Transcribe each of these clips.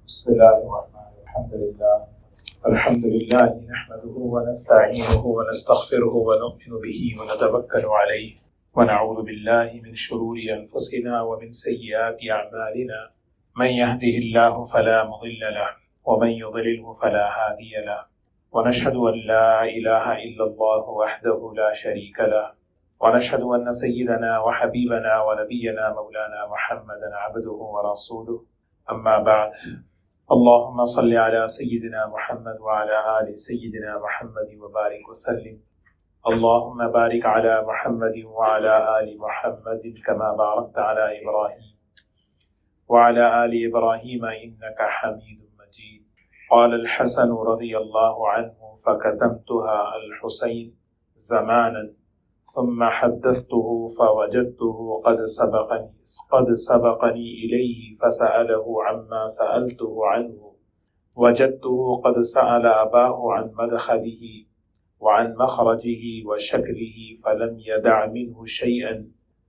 بسم الله الرحمن الرحيم. الحمد لله نحمده ونستعينه ونستغفره ونؤمن به ونتوكل عليه ونعوذ بالله من شرور أنفسنا ومن سيئات أعمالنا من يهده الله فلا مضل له ومن يضلله فلا هادي له ونشهد أن لا إله إلا الله وحده لا شريك له ونشهد أن سيدنا وحبيبنا ونبينا مولانا محمدا عبده ورسوله أما بعد. اللهم صل على سيدنا محمد وعلى آل سيدنا محمد وبارك وسلم. اللهم بارك على محمد وعلى آل محمد كما باركت على إبراهيم وعلى آل إبراهيم إنك حميد مجيد. قال الحسن رضي الله عنه: فكتمتها الحسين زمانا ثم حدثته فوجدته قد سبقني إليه فسأله عما سألته عنه. وجدته قد سأل أباه عن مدخله وعن مخرجه وشكله فلم يدع منه شيئا.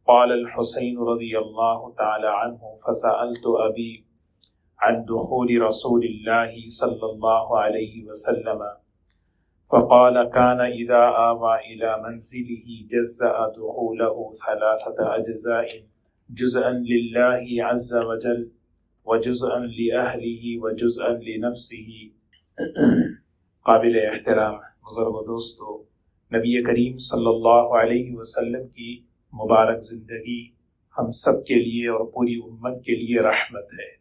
قال الحسين رضي الله تعالى عنه: فسألت أبي عن دخول رسول الله صلى الله عليه وسلم فقال: كان إذا آوى إلى منزله جزأ دخوله 3 أجزاء: جزءا لله عز وجل وجزءا لأهله وجزءا لنفسه. قابل احترام بزرگ و دوستو، نبی کریم صلی اللہ علیہ وسلم کی مبارک زندگی ہم سب کے لیے اور پوری امت کے لیے رحمت ہے۔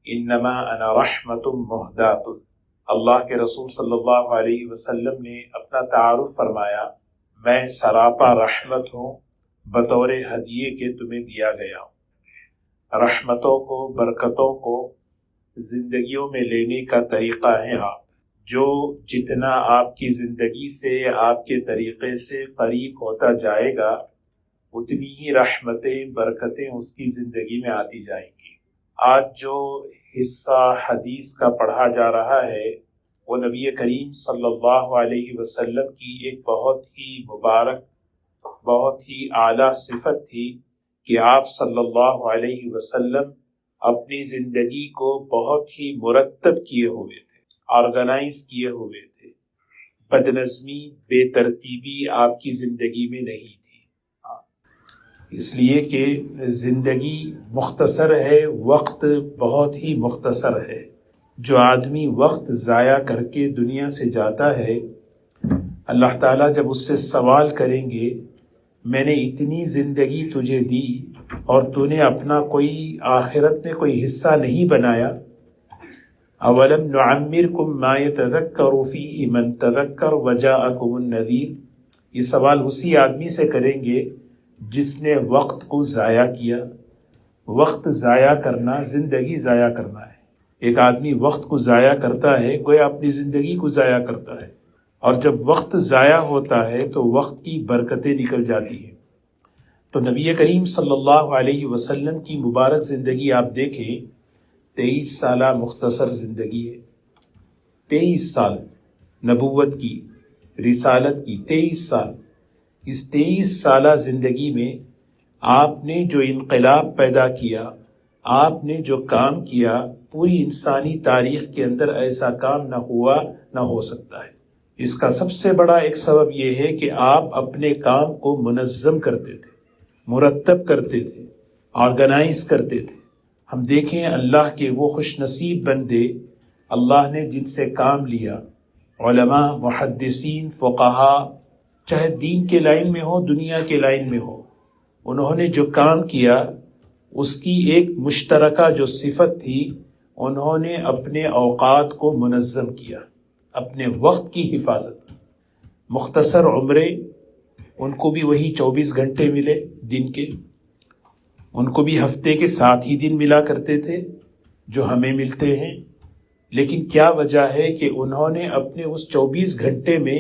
انما انا رحمت مہدات۔ اللہ کے رسول صلی اللہ علیہ وسلم نے اپنا تعارف فرمایا: میں سراپا رحمت ہوں، بطور ہدیے کے تمہیں دیا گیا ہوں۔ رحمتوں کو، برکتوں کو زندگیوں میں لینے کا طریقہ ہے آپ۔ جو جتنا آپ کی زندگی سے، آپ کے طریقے سے قریب ہوتا جائے گا، اتنی ہی رحمتیں، برکتیں اس کی زندگی میں آتی جائیں گی۔ آج جو حصہ حدیث کا پڑھا جا رہا ہے وہ نبی کریم صلی اللہ علیہ وسلم کی ایک بہت ہی مبارک، بہت ہی اعلیٰ صفت تھی کہ آپ صلی اللہ علیہ وسلم اپنی زندگی کو بہت ہی مرتب کیے ہوئے تھے، آرگنائز کیے ہوئے تھے۔ بدنظمی، بے ترتیبی آپ کی زندگی میں نہیں تھی، اس لیے کہ زندگی مختصر ہے، وقت بہت ہی مختصر ہے۔ جو آدمی وقت ضائع کر کے دنیا سے جاتا ہے، اللہ تعالیٰ جب اس سے سوال کریں گے: میں نے اتنی زندگی تجھے دی اور تو نے اپنا کوئی آخرت میں کوئی حصہ نہیں بنایا، اولم نعمرکم ما یتذکر فیہ من تذکر وجاءکم النذیر، یہ سوال اسی آدمی سے کریں گے جس نے وقت کو ضائع کیا۔ وقت ضائع کرنا زندگی ضائع کرنا ہے۔ ایک آدمی وقت کو ضائع کرتا ہے گویا اپنی زندگی کو ضائع کرتا ہے، اور جب وقت ضائع ہوتا ہے تو وقت کی برکتیں نکل جاتی ہیں۔ تو نبی کریم صلی اللہ علیہ وسلم کی مبارک زندگی آپ دیکھیں، 23 سالہ مختصر زندگی ہے۔ 23 سال نبوت کی، رسالت کی 23 سال۔ اس 23 سالہ زندگی میں آپ نے جو انقلاب پیدا کیا، آپ نے جو کام کیا، پوری انسانی تاریخ کے اندر ایسا کام نہ ہوا، نہ ہو سکتا ہے۔ اس کا سب سے بڑا ایک سبب یہ ہے کہ آپ اپنے کام کو منظم کرتے تھے، مرتب کرتے تھے، آرگنائز کرتے تھے۔ ہم دیکھیں اللہ کے وہ خوش نصیب بندے اللہ نے جن سے کام لیا، علماء، محدثین، فقہا، چاہے دین کے لائن میں ہو، دنیا کے لائن میں ہو، انہوں نے جو کام کیا اس کی ایک مشترکہ جو صفت تھی، انہوں نے اپنے اوقات کو منظم کیا، اپنے وقت کی حفاظت کی۔ مختصر عمریں، ان کو بھی وہی 24 گھنٹے ملے دن کے، ان کو بھی ہفتے کے 7 ہی دن ملا کرتے تھے جو ہمیں ملتے ہیں، لیکن کیا وجہ ہے کہ انہوں نے اپنے اس 24 گھنٹے میں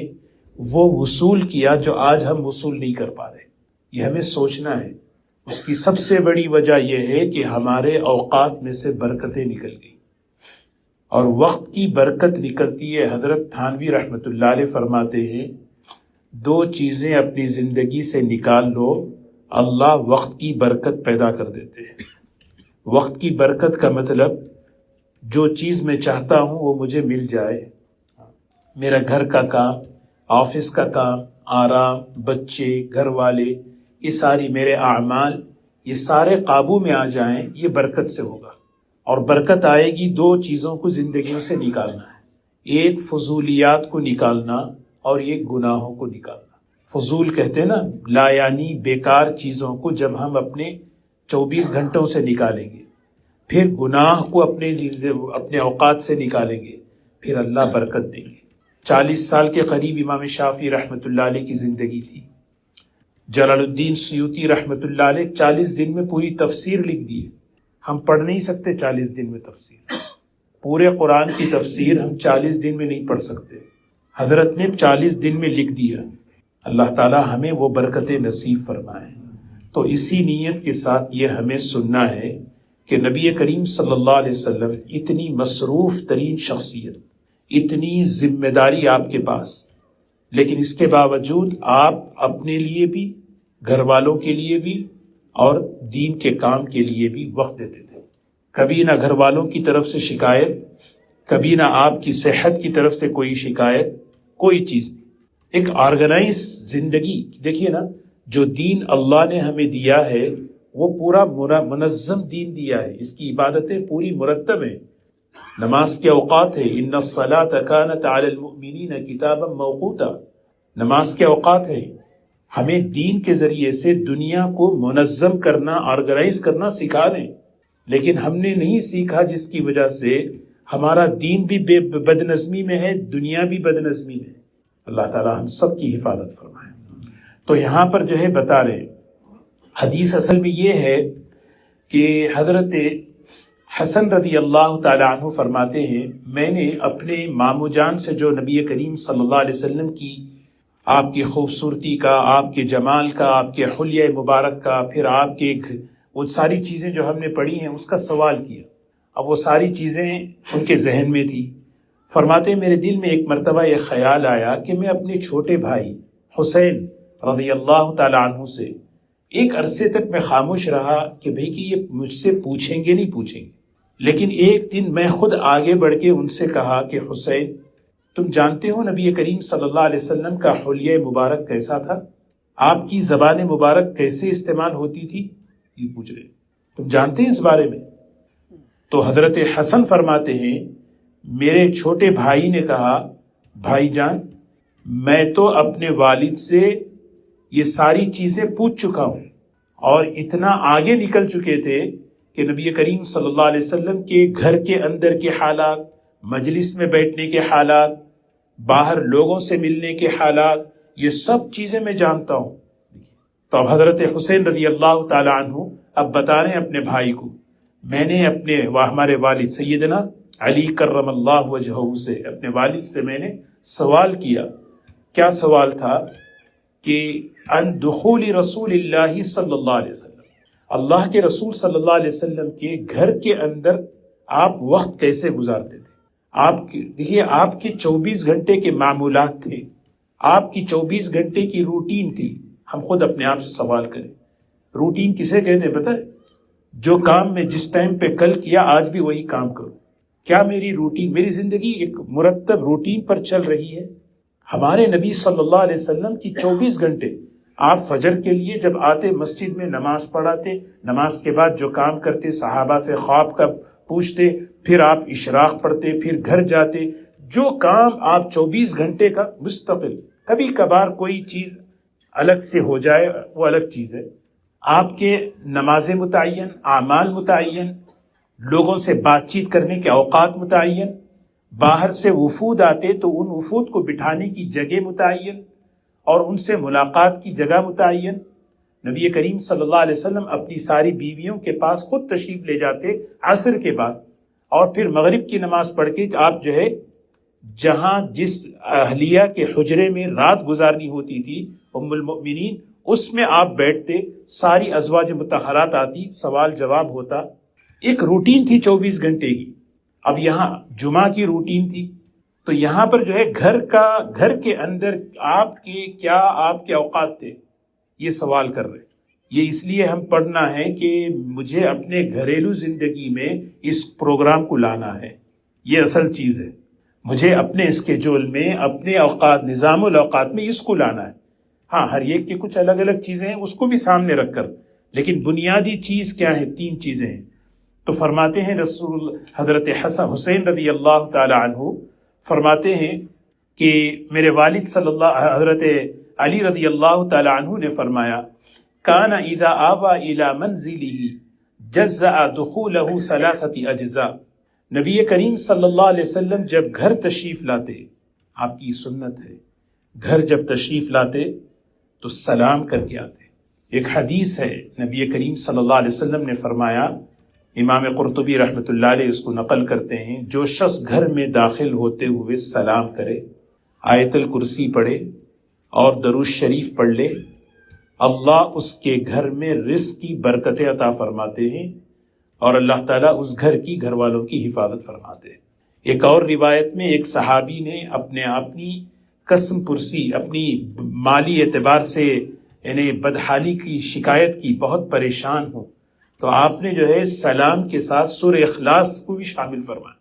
وہ وصول کیا جو آج ہم وصول نہیں کر پا رہے۔ یہ ہمیں سوچنا ہے۔ اس کی سب سے بڑی وجہ یہ ہے کہ ہمارے اوقات میں سے برکتیں نکل گئی، اور وقت کی برکت نکلتی ہے۔ حضرت تھانوی رحمۃ اللہ علیہ فرماتے ہیں: 2 چیزیں اپنی زندگی سے نکال لو، اللہ وقت کی برکت پیدا کر دیتے ہیں۔ وقت کی برکت کا مطلب جو چیز میں چاہتا ہوں وہ مجھے مل جائے، میرا گھر کا کام، آفس کا کام، آرام، بچے، گھر والے، یہ ساری میرے اعمال، یہ سارے قابو میں آ جائیں، یہ برکت سے ہوگا۔ اور برکت آئے گی دو چیزوں کو زندگیوں سے نکالنا ہے، ایک فضولیات کو نکالنا اور ایک گناہوں کو نکالنا۔ فضول کہتے ہیں نا، لا یعنی بیکار چیزوں کو جب ہم اپنے 24 گھنٹوں سے نکالیں گے، پھر گناہ کو اپنے اوقات سے نکالیں گے، پھر اللہ برکت دیں گے۔ 40 سال کے قریب امام شافعی رحمۃ اللہ علیہ کی زندگی تھی۔ جلال الدین سیوطی رحمۃ اللہ علیہ 40 دن میں پوری تفسیر لکھ دی ہے۔ ہم پڑھ نہیں سکتے 40 دن میں تفسیر، پورے قرآن کی تفسیر ہم 40 دن میں نہیں پڑھ سکتے، حضرت نے 40 دن میں لکھ دیا۔ اللہ تعالی ہمیں وہ برکتیں نصیب فرمائے۔ تو اسی نیت کے ساتھ یہ ہمیں سننا ہے کہ نبی کریم صلی اللہ علیہ وسلم اتنی مصروف ترین شخصیت، اتنی ذمہ داری آپ کے پاس، لیکن اس کے باوجود آپ اپنے لیے بھی، گھر والوں کے لیے بھی اور دین کے کام کے لیے بھی وقت دیتے تھے۔ کبھی نہ گھر والوں کی طرف سے شکایت، کبھی نہ آپ کی صحت کی طرف سے کوئی شکایت، کوئی چیز نہیں۔ ایک آرگنائز زندگی، دیکھیے نا، جو دین اللہ نے ہمیں دیا ہے وہ پورا منظم دین دیا ہے، اس کی عبادتیں پوری مرتب ہیں، نماز کے اوقات ہے، ان الصلاۃ کانت علی المؤمنین کتابا موقوتا، نماز کے اوقات ہے۔ ہمیں دین کے ذریعے سے دنیا کو منظم کرنا، آرگنائز کرنا سکھا دیں، لیکن ہم نے نہیں سیکھا، جس کی وجہ سے ہمارا دین بھی بدنظمی میں ہے، دنیا بھی بدنظمی میں ہے۔ اللہ تعالی ہم سب کی حفاظت فرمائے۔ تو یہاں پر جو ہے بتا رہے ہیں، حدیث اصل میں یہ ہے کہ حضرت حسن رضی اللہ تعالی عنہ فرماتے ہیں، میں نے اپنے ماموں جان سے جو نبی کریم صلی اللہ علیہ وسلم کی، آپ کی خوبصورتی کا، آپ کے جمال کا، آپ کے حلیہ مبارک کا، پھر آپ کے وہ ساری چیزیں جو ہم نے پڑھی ہیں اس کا سوال کیا۔ اب وہ ساری چیزیں ان کے ذہن میں تھی۔ فرماتے ہیں میرے دل میں ایک مرتبہ یہ خیال آیا کہ میں اپنے چھوٹے بھائی حسین رضی اللہ تعالی عنہ سے ایک عرصے تک میں خاموش رہا کہ بھئی کہ یہ مجھ سے پوچھیں گے نہیں پوچھیں گے، لیکن ایک دن میں خود آگے بڑھ کے ان سے کہا کہ حسین، تم جانتے ہو نبی کریم صلی اللہ علیہ وسلم کا حلیہ مبارک کیسا تھا؟ آپ کی زبان مبارک کیسے استعمال ہوتی تھی؟ یہ پوچھ رہے، تم جانتے ہیں اس بارے میں؟ تو حضرت حسن فرماتے ہیں میرے چھوٹے بھائی نے کہا، بھائی جان، میں تو اپنے والد سے یہ ساری چیزیں پوچھ چکا ہوں، اور اتنا آگے نکل چکے تھے کہ نبی کریم صلی اللہ علیہ وسلم کے گھر کے اندر کے حالات، مجلس میں بیٹھنے کے حالات، باہر لوگوں سے ملنے کے حالات، یہ سب چیزیں میں جانتا ہوں۔ تو اب حضرت حسین رضی اللہ تعالی عنہ اب بتا رہے ہیں اپنے بھائی کو، میں نے ہمارے والد سیدنا علی کرم اللہ وجہہ سے، اپنے والد سے میں نے سوال کیا۔ کیا سوال تھا؟ کہ ان دخول رسول اللہ صلی اللہ علیہ وسلم، اللہ کے رسول صلی اللہ علیہ وسلم کے گھر کے اندر آپ وقت کیسے گزارتے تھے؟ دیکھیے، آپ کے 24 گھنٹے کے معمولات تھے، آپ کی 24 گھنٹے کی روٹین تھی۔ ہم خود اپنے آپ سے سوال کریں، روٹین کسے کہتے ہیں پتہ ہے؟ جو کام میں جس ٹائم پہ کل کیا آج بھی وہی کام کروں۔ کیا میری روٹین، میری زندگی ایک مرتب روٹین پر چل رہی ہے؟ ہمارے نبی صلی اللہ علیہ وسلم کی 24 گھنٹے، آپ فجر کے لیے جب آتے مسجد میں نماز پڑھاتے، نماز کے بعد جو کام کرتے، صحابہ سے خواب کا پوچھتے، پھر آپ اشراق پڑھتے، پھر گھر جاتے، جو کام آپ 24 گھنٹے کا مستقل، کبھی کبھار کوئی چیز الگ سے ہو جائے وہ الگ چیز ہے۔ آپ کے نماز متعین، اعمال متعین، لوگوں سے بات چیت کرنے کے اوقات متعین، باہر سے وفود آتے تو ان وفود کو بٹھانے کی جگہ متعین اور ان سے ملاقات کی جگہ متعین۔ نبی کریم صلی اللہ علیہ وسلم اپنی ساری بیویوں کے پاس خود تشریف لے جاتے عصر کے بعد، اور پھر مغرب کی نماز پڑھ کے آپ جو ہے جہاں جس اہلیہ کے حجرے میں رات گزارنی ہوتی تھی ام المؤمنین، اس میں آپ بیٹھتے، ساری ازواج مطہرات آتی، سوال جواب ہوتا، ایک روٹین تھی 24 گھنٹے کی۔ اب یہاں جمعہ کی روٹین تھی، تو یہاں پر جو ہے گھر کے اندر آپ کے اوقات تھے، یہ سوال کر رہے، یہ اس لیے ہم پڑھنا ہے کہ مجھے اپنے گھریلو زندگی میں اس پروگرام کو لانا ہے، یہ اصل چیز ہے۔ مجھے اپنے اسکیجول میں، اپنے اوقات، نظام الاوقات میں اس کو لانا ہے۔ ہاں، ہر ایک کی کچھ الگ الگ چیزیں ہیں، اس کو بھی سامنے رکھ کر، لیکن بنیادی چیز کیا ہے؟ 3 چیزیں ہیں۔ تو فرماتے ہیں رسول حضرت حسین رضی اللہ تعالی عنہ فرماتے ہیں کہ میرے والد حضرت علی رضی اللہ تعالی عنہ نے فرمایا، کان اذا آوى الى منزله جزأ دخوله 3 اجزاء۔ نبی کریم صلی اللہ علیہ وسلم جب گھر تشریف لاتے، آپ کی سنت ہے، گھر جب تشریف لاتے تو سلام کر کے آتے۔ ایک حدیث ہے، نبی کریم صلی اللہ علیہ وسلم نے فرمایا، امام قرطبی رحمۃ اللہ علیہ اس کو نقل کرتے ہیں، جو شخص گھر میں داخل ہوتے ہوئے سلام کرے، آیت الکرسی پڑھے اور درود شریف پڑھ لے، اللہ اس کے گھر میں رزق کی برکتیں عطا فرماتے ہیں اور اللہ تعالیٰ اس گھر کی، گھر والوں کی حفاظت فرماتے ہیں۔ ایک اور روایت میں ایک صحابی نے اپنی قسم پرسی، اپنی مالی اعتبار سے یعنی بدحالی کی شکایت کی، بہت پریشان ہوں، تو آپ نے جو ہے سلام کے ساتھ سورہ اخلاص کو بھی شامل فرمایا۔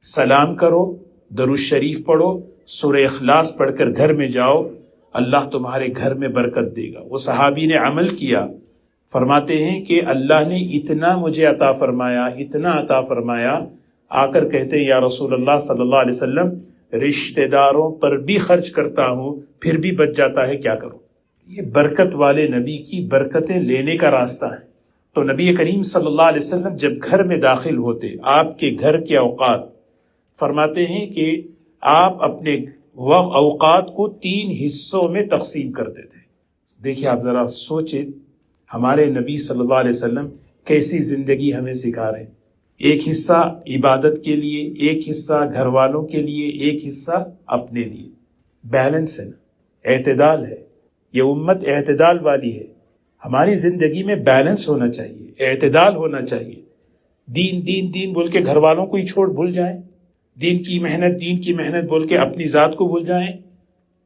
سلام کرو، درود شریف پڑھو، سورہ اخلاص پڑھ کر گھر میں جاؤ، اللہ تمہارے گھر میں برکت دے گا۔ وہ صحابی نے عمل کیا، فرماتے ہیں کہ اللہ نے اتنا مجھے عطا فرمایا، اتنا عطا فرمایا، آ کر کہتے ہیں یا رسول اللہ صلی اللہ علیہ وسلم، رشتہ داروں پر بھی خرچ کرتا ہوں پھر بھی بچ جاتا ہے، کیا کروں؟ یہ برکت والے نبی کی برکتیں لینے کا راستہ ہے۔ تو نبی کریم صلی اللہ علیہ وسلم جب گھر میں داخل ہوتے، آپ کے گھر کے اوقات، فرماتے ہیں کہ آپ اپنے اوقات کو 3 حصوں میں تقسیم کرتے تھے۔ دیکھیے آپ ذرا سوچیں، ہمارے نبی صلی اللہ علیہ وسلم کیسی زندگی ہمیں سکھا رہے ہیں۔ ایک حصہ عبادت کے لیے، ایک حصہ گھر والوں کے لیے، ایک حصہ اپنے لیے۔ بیلنس ہے، اعتدال ہے، یہ امت اعتدال والی ہے۔ ہماری زندگی میں بیلنس ہونا چاہیے، اعتدال ہونا چاہیے۔ دین دین دین بول کے گھر والوں کو ہی چھوڑ بھول جائیں، دین کی محنت بول کے اپنی ذات کو بھول جائیں۔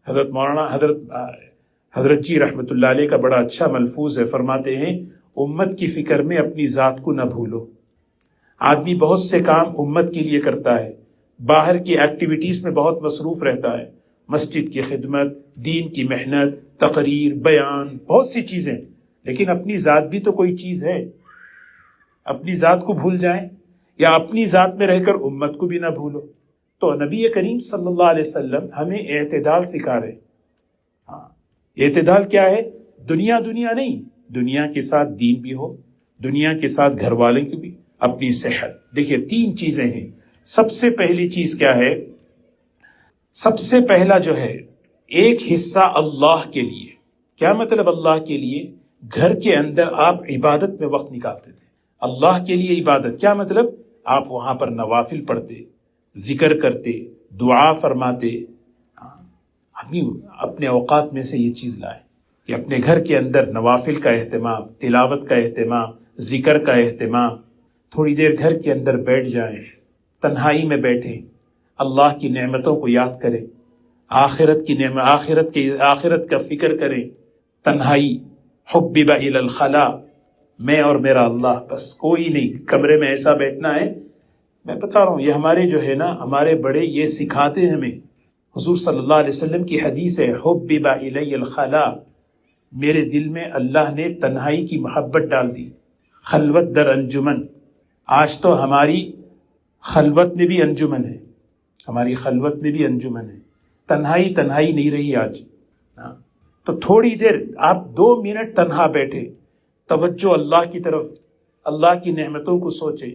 حضرت مولانا حضرت جی رحمۃ اللہ علیہ کا بڑا اچھا ملفوظ ہے، فرماتے ہیں امت کی فکر میں اپنی ذات کو نہ بھولو۔ آدمی بہت سے کام امت کے لیے کرتا ہے، باہر کی ایکٹیویٹیز میں بہت مصروف رہتا ہے، مسجد کی خدمت، دین کی محنت، تقریر، بیان، بہت سی چیزیں، لیکن اپنی ذات بھی تو کوئی چیز ہے۔ اپنی ذات کو بھول جائیں یا اپنی ذات میں رہ کر امت کو بھی نہ بھولو۔ تو نبی کریم صلی اللہ علیہ وسلم ہمیں اعتدال سکھا رہے۔ ہاں، اعتدال کیا ہے؟ دنیا نہیں، دنیا کے ساتھ دین بھی ہو، دنیا کے ساتھ گھر والے کی بھی، اپنی صحت۔ دیکھیے 3 چیزیں ہیں۔ سب سے پہلی چیز کیا ہے؟ سب سے پہلا جو ہے، ایک حصہ اللہ کے لیے۔ کیا مطلب اللہ کے لیے؟ گھر کے اندر آپ عبادت میں وقت نکالتے تھے، اللہ کے لیے عبادت۔ کیا مطلب؟ آپ وہاں پر نوافل پڑھتے، ذکر کرتے، دعا فرماتے۔ اپنے اوقات میں سے یہ چیز لائیں کہ اپنے گھر کے اندر نوافل کا اہتمام، تلاوت کا اہتمام، ذکر کا اہتمام۔ تھوڑی دیر گھر کے اندر بیٹھ جائیں، تنہائی میں بیٹھیں، اللہ کی نعمتوں کو یاد کریں، آخرت کی نعمت، آخرت کا فکر کریں۔ تنہائی، حبب الی الخلا، میں اور میرا اللہ، بس کوئی نہیں، کمرے میں ایسا بیٹھنا ہے۔ میں بتا رہا ہوں، یہ ہمارے جو ہے نا، ہمارے بڑے یہ سکھاتے ہیں ہمیں۔ حضور صلی اللہ علیہ وسلم کی حدیث ہے، حبب الی الخلا، میرے دل میں اللہ نے تنہائی کی محبت ڈال دی۔ خلوت در انجمن، آج تو ہماری خلوت میں بھی انجمن ہے، ہماری خلوت میں بھی انجمن ہے، تنہائی نہیں رہی آج۔ تو تھوڑی دیر آپ 2 منٹ تنہا بیٹھے، توجہ اللہ کی طرف، اللہ کی نعمتوں کو سوچیں،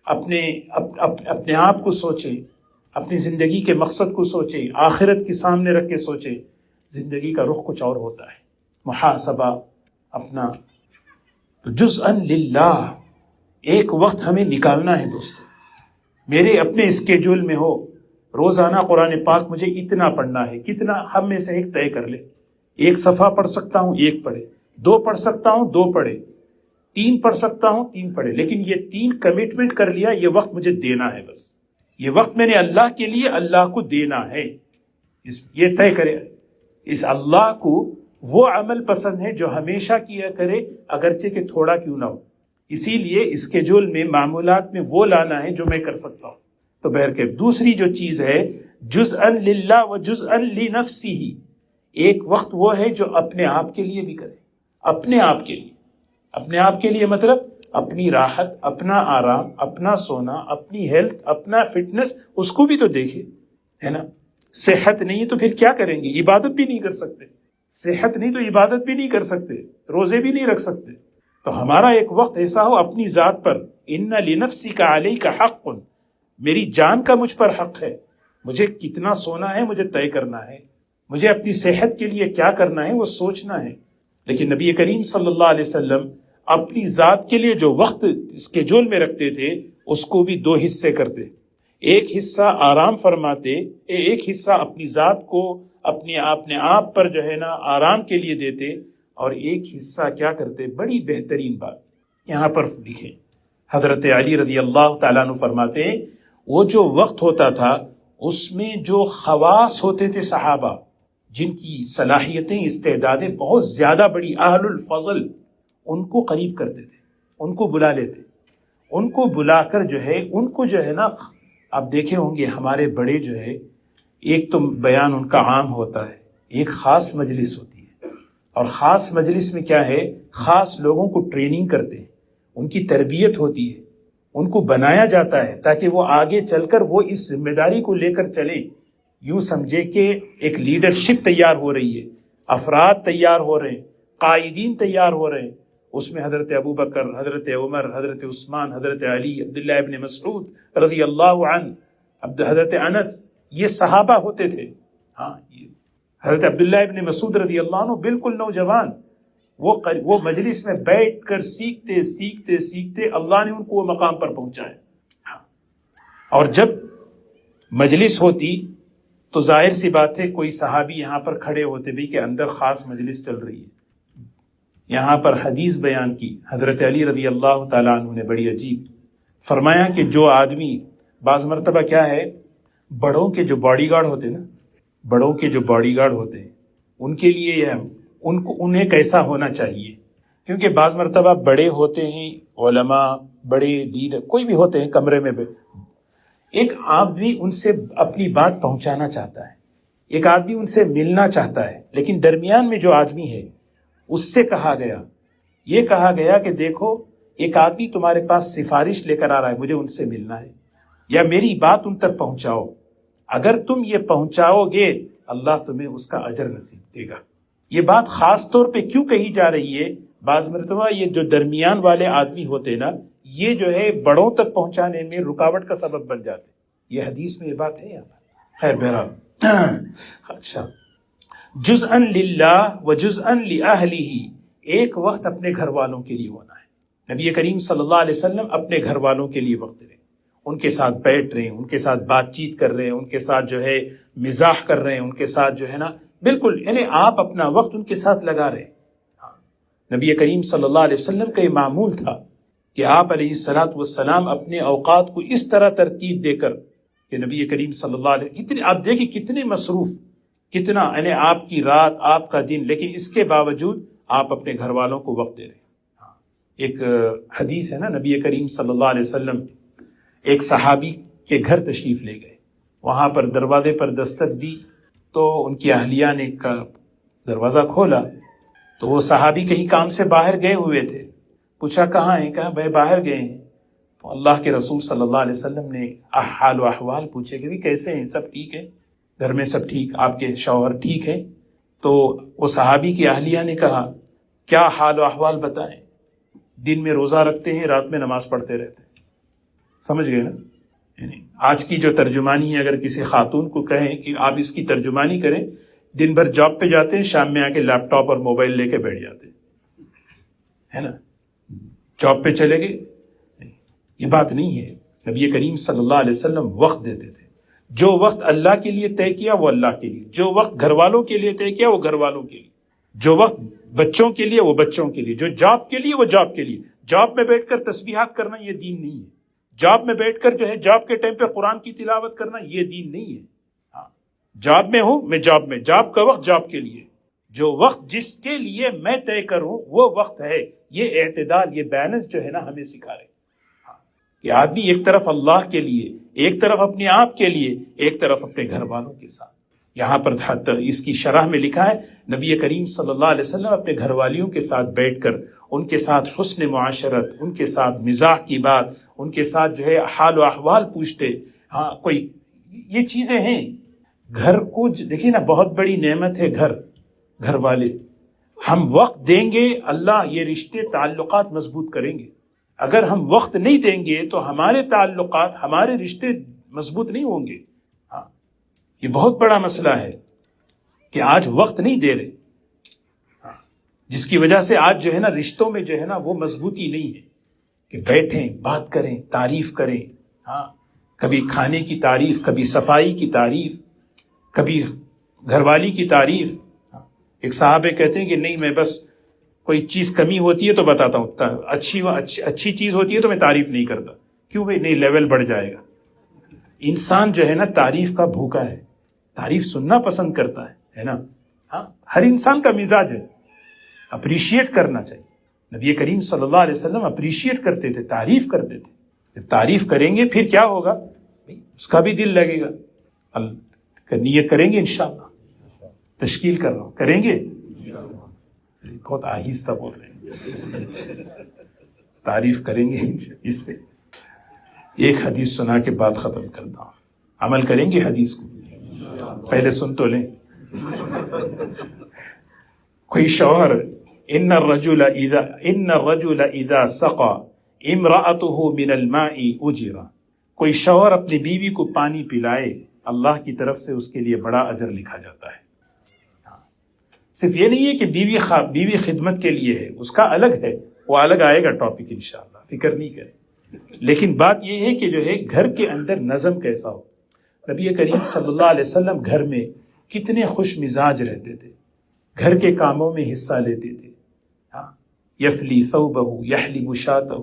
اپنے آپ کو سوچیں، اپنی زندگی کے مقصد کو سوچیں، آخرت کے سامنے رکھ کے سوچیں۔ زندگی کا رخ کچھ اور ہوتا ہے، محاسبہ اپنا۔ جزءاً للہ، ایک وقت ہمیں نکالنا ہے دوستو۔ میرے اپنے اسکیجول میں ہو، روزانہ قرآن پاک مجھے اتنا پڑھنا ہے، کتنا ہم میں سے ایک طے کر لے۔ 1 صفحہ پڑھ سکتا ہوں، 1 پڑھے، 2 پڑھ سکتا ہوں، 2 پڑھے، 3 پڑھ سکتا ہوں، 3 پڑھے، لیکن یہ 3 کمٹمنٹ کر لیا، یہ وقت مجھے دینا ہے، بس یہ وقت میں نے اللہ کے لیے اللہ کو دینا ہے۔ یہ طے کرے، اس اللہ کو وہ عمل پسند ہے جو ہمیشہ کیا کرے اگرچہ کہ تھوڑا کیوں نہ ہو. اسی لیے اسکیجول میں معمولات میں وہ لانا ہے جو میں کر سکتا ہوں. تو بہرکیف دوسری جو چیز ہے جزءاً للہ و جزءاً لنفسہ، ایک وقت وہ ہے جو اپنے آپ کے لیے بھی کرے. اپنے آپ کے لیے، اپنے آپ کے لیے مطلب اپنی راحت، اپنا آرام، اپنا سونا، اپنی ہیلتھ، اپنا فٹنس، اس کو بھی تو دیکھے، ہے نا. صحت نہیں تو پھر کیا کریں گے؟ عبادت بھی نہیں کر سکتے. صحت نہیں تو عبادت بھی نہیں کر سکتے، روزے بھی نہیں رکھ سکتے. تو ہمارا ایک وقت ایسا ہو اپنی ذات پر، ان لنفسک علیک حق، میری جان کا مجھ پر حق ہے. مجھے کتنا سونا ہے مجھے طے کرنا ہے، مجھے اپنی صحت کے لیے کیا کرنا ہے وہ سوچنا ہے. لیکن نبی کریم صلی اللہ علیہ وسلم اپنی ذات کے لیے جو وقت اسکیجول میں رکھتے تھے اس کو بھی دو حصے کرتے. ایک حصہ آرام فرماتے، ایک حصہ اپنی ذات کو اپنے آپ پر جو ہے نا آرام کے لیے دیتے، اور ایک حصہ کیا کرتے؟ بڑی بہترین بات یہاں پر لکھیں. حضرت علی رضی اللہ تعالیٰ عنہ فرماتے ہیں وہ جو وقت ہوتا تھا اس میں جو خواص ہوتے تھے صحابہ، جن کی صلاحیتیں استعدادیں بہت زیادہ بڑی، اہل الفضل، ان کو قریب کرتے تھے، ان کو بلا لیتے، ان کو بلا کر جو ہے ان کو جو ہے نا، آپ دیکھے ہوں گے ہمارے بڑے جو ہے ایک تو بیان ان کا عام ہوتا ہے، ایک خاص مجلس ہوتی ہے، اور خاص مجلس میں کیا ہے، خاص لوگوں کو ٹریننگ کرتے ہیں، ان کی تربیت ہوتی ہے، ان کو بنایا جاتا ہے تاکہ وہ آگے چل کر وہ اس ذمہ داری کو لے کر چلیں. یوں سمجھے کہ ایک لیڈرشپ تیار ہو رہی ہے، افراد تیار ہو رہے ہیں، قائدین تیار ہو رہے ہیں. اس میں حضرت ابو بکر، حضرت عمر، حضرت عثمان، حضرت علی، عبداللہ ابن مسعود رضی اللہ عنہ، حضرت انس، یہ صحابہ ہوتے تھے. ہاں، حضرت عبداللہ ابن مسعود رضی اللہ عنہ بالکل نوجوان، وہ مجلس میں بیٹھ کر سیکھتے سیکھتے سیکھتے اللہ نے ان کو وہ مقام پر پہنچایا. اور جب مجلس ہوتی تو ظاہر سی بات ہے کوئی صحابی یہاں پر کھڑے ہوتے بھی کہ اندر خاص مجلس چل رہی ہے. یہاں پر حدیث بیان کی حضرت علی رضی اللہ تعالیٰ عنہ نے بڑی عجیب، فرمایا کہ جو آدمی، بعض مرتبہ کیا ہے، بڑوں کے جو باڈی گارڈ ہوتے ہیں نا، بڑوں کے جو باڈی گارڈ ہوتے ہیں ان کے لیے انہیں کیسا ہونا چاہیے، کیونکہ بعض مرتبہ بڑے ہوتے ہیں، علماء، بڑے لیڈر، کوئی بھی ہوتے ہیں کمرے میں، ایک آدمی ان سے اپنی بات پہنچانا چاہتا ہے، ایک آدمی ان سے ملنا چاہتا ہے، لیکن درمیان میں جو آدمی ہے اس سے یہ کہا گیا کہ دیکھو ایک آدمی تمہارے پاس سفارش لے کر آ رہا ہے، مجھے ان سے ملنا ہے، یا میری بات ان تک پہنچاؤ. اگر تم یہ پہنچاؤ گے اللہ تمہیں اس کا اجر نصیب دے گا. یہ بات خاص طور پہ کیوں کہی جا رہی ہے؟ بعض مرتبہ یہ جو درمیان والے آدمی ہوتے نا، یہ جو ہے بڑوں تک پہنچانے میں رکاوٹ کا سبب بن جاتے. یہ حدیث میں یہ بات ہے یہاں پر. خیر بہرحال، اچھا، جزءاً للہ و جزءاً لأہلہ، ایک وقت اپنے گھر والوں کے لیے ہونا ہے. نبی کریم صلی اللہ علیہ وسلم اپنے گھر والوں کے لیے وقت دے رہے ہیں، ان کے ساتھ بیٹھ رہے ہیں، ان کے ساتھ بات چیت کر رہے ہیں، ان کے ساتھ جو ہے مزاح کر رہے ہیں، ان کے ساتھ جو ہے نا بالکل، یعنی آپ اپنا وقت ان کے ساتھ لگا رہے ہیں. نبی کریم صلی اللہ علیہ وسلم کا یہ معمول تھا کہ آپ علیہ الصلوۃ والسلام اپنے اوقات کو اس طرح ترتیب دے کر کہ نبی کریم صلی اللہ علیہ، آپ دیکھیں کتنے مصروف، کتنا، یعنی آپ کی رات، آپ کا دن، لیکن اس کے باوجود آپ اپنے گھر والوں کو وقت دے رہے ہیں. ایک حدیث ہے نا، نبی کریم صلی اللہ علیہ وسلم ایک صحابی کے گھر تشریف لے گئے، وہاں پر دروازے پر دستک دی تو ان کی اہلیہ نے دروازہ کھولا تو وہ صحابی کہیں کام سے باہر گئے ہوئے تھے. پوچھا کہاں ہیں؟ کہا بھائی باہر گئے ہیں. تو اللہ کے رسول صلی اللہ علیہ وسلم نے حال و احوال پوچھے کہ بھی کیسے ہیں، سب ٹھیک ہے، گھر میں سب ٹھیک، آپ کے شوہر ٹھیک ہیں؟ تو وہ صحابی کی اہلیہ نے کہا کیا حال و احوال بتائیں، دن میں روزہ رکھتے ہیں، رات میں نماز پڑھتے رہتے ہیں. سمجھ گئے نا؟ یعنی آج کی جو ترجمانی ہے، اگر کسی خاتون کو کہیں کہ آپ اس کی ترجمانی کریں، دن بھر جاب پہ جاتے ہیں، شام میں آ کے لیپ ٹاپ اور موبائل لے کے بیٹھ جاتے ہیں، ہے نا، جاب پہ چلے گئے. یہ بات نہیں ہے. نبی کریم صلی اللہ علیہ وسلم وقت دیتے تھے. جو وقت اللہ کے لیے طے کیا وہ اللہ کے لیے، جو وقت گھر والوں کے لیے طے کیا وہ گھر والوں کے لیے، جو وقت بچوں کے لیے وہ بچوں کے لیے، جو جاب کے لیے وہ جاب کے لیے. جاب میں بیٹھ کر تسبیحات کرنا یہ دین نہیں ہے. جاب میں بیٹھ کر جو ہے جاب کے ٹائم پہ قرآن کی تلاوت کرنا یہ دین نہیں ہے. ہاں، جاب میں ہوں میں جاب میں، جاب کا وقت جاب کے لیے، جو وقت جس کے لیے میں طے کروں وہ وقت ہے. یہ اعتدال، یہ بیلنس جو ہے نا ہمیں سکھا رہے کہ آدمی ایک طرف اللہ کے لیے، ایک طرف اپنے آپ کے لیے، ایک طرف اپنے گھر والوں کے ساتھ. یہاں پر اس کی شرح میں لکھا ہے نبی کریم صلی اللہ علیہ وسلم اپنے گھر والیوں کے ساتھ بیٹھ کر ان کے ساتھ حسن معاشرت، ان کے ساتھ مزاح کی بات، ان کے ساتھ جو ہے حال و احوال پوچھتے. ہاں کوئی یہ چیزیں ہیں. گھر کو دیکھیے نا، بہت بڑی نعمت ہے گھر والے. ہم وقت دیں گے، اللہ یہ رشتے تعلقات مضبوط کریں گے. اگر ہم وقت نہیں دیں گے تو ہمارے تعلقات، ہمارے رشتے مضبوط نہیں ہوں گے. ہاں یہ بہت بڑا مسئلہ ہے کہ آج وقت نہیں دے رہے، جس کی وجہ سے آج جو ہے نا رشتوں میں جو ہے نا وہ مضبوطی نہیں ہے کہ بیٹھیں، بات کریں، تعریف کریں. ہاں کبھی کھانے کی تعریف، کبھی صفائی کی تعریف، کبھی گھر والی کی تعریف. ایک صاحب کہتے ہیں کہ نہیں، میں بس کوئی چیز کمی ہوتی ہے تو بتاتا ہوں، اچھی چیز ہوتی ہے تو میں تعریف نہیں کرتا. کیوں بھائی؟ نہیں، لیول بڑھ جائے گا. انسان جو ہے نا تعریف کا بھوکا ہے، تعریف سننا پسند کرتا ہے نا. ہاں ہر انسان کا مزاج ہے، اپریشیٹ کرنا چاہیے. نبی کریم صلی اللہ علیہ وسلم اپریشیٹ کرتے تھے، تعریف کرتے تھے. جب تعریف کریں گے پھر کیا ہوگا؟ اس کا بھی دل لگے گا. نیت کریں گے انشاءاللہ. تشکیل کر رہا ہوں، کریں گے. بہت آہستہ بول رہے ہیں. تعریف کریں گے اس پہ. ایک حدیث سنا کے بات ختم کرتا ہوں. عمل کریں گے حدیث کو؟ پہلے سن تو لیں. کوئی شوہر ان الرجل اذا سقى امرأته من الماء اجر. کوئی شوہر اپنی بیوی کو پانی پلائے، اللہ کی طرف سے اس کے لیے بڑا اجر لکھا جاتا ہے. صرف یہ نہیں ہے کہ بیوی خدمت کے لیے ہے، اس کا الگ ہے، وہ الگ آئے گا ٹاپک انشاءاللہ، فکر نہیں کریں. لیکن بات یہ ہے کہ جو ہے گھر کے اندر نظم کیسا ہو. نبی کریم صلی اللہ علیہ وسلم گھر میں کتنے خوش مزاج رہتے تھے، گھر کے کاموں میں حصہ لیتے تھے. ہاں یفلی ثوبہ یحلب شاتہ.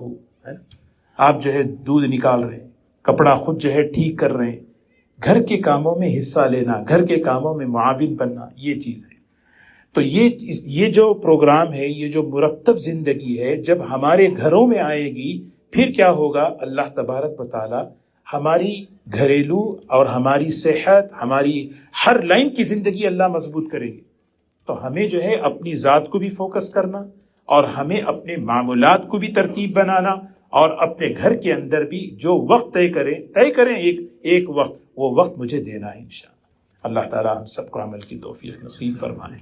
آپ جو ہے دودھ نکال رہے ہیں، کپڑا خود جو ہے ٹھیک کر رہے ہیں. گھر کے کاموں میں حصہ لینا، گھر کے کاموں میں معاون بننا، یہ چیز ہے. تو یہ جو پروگرام ہے، یہ جو مرتب زندگی ہے، جب ہمارے گھروں میں آئے گی پھر کیا ہوگا؟ اللہ تبارک و تعالی ہماری گھریلو اور ہماری صحت، ہماری ہر لائن کی زندگی اللہ مضبوط کرے گی. تو ہمیں جو ہے اپنی ذات کو بھی فوکس کرنا، اور ہمیں اپنے معمولات کو بھی ترتیب بنانا، اور اپنے گھر کے اندر بھی جو وقت طے کریں ایک وقت، وہ وقت مجھے دینا ہے انشاءاللہ. اللہ تعالی ہم سب کو عمل کی توفیق نصیب فرمائے.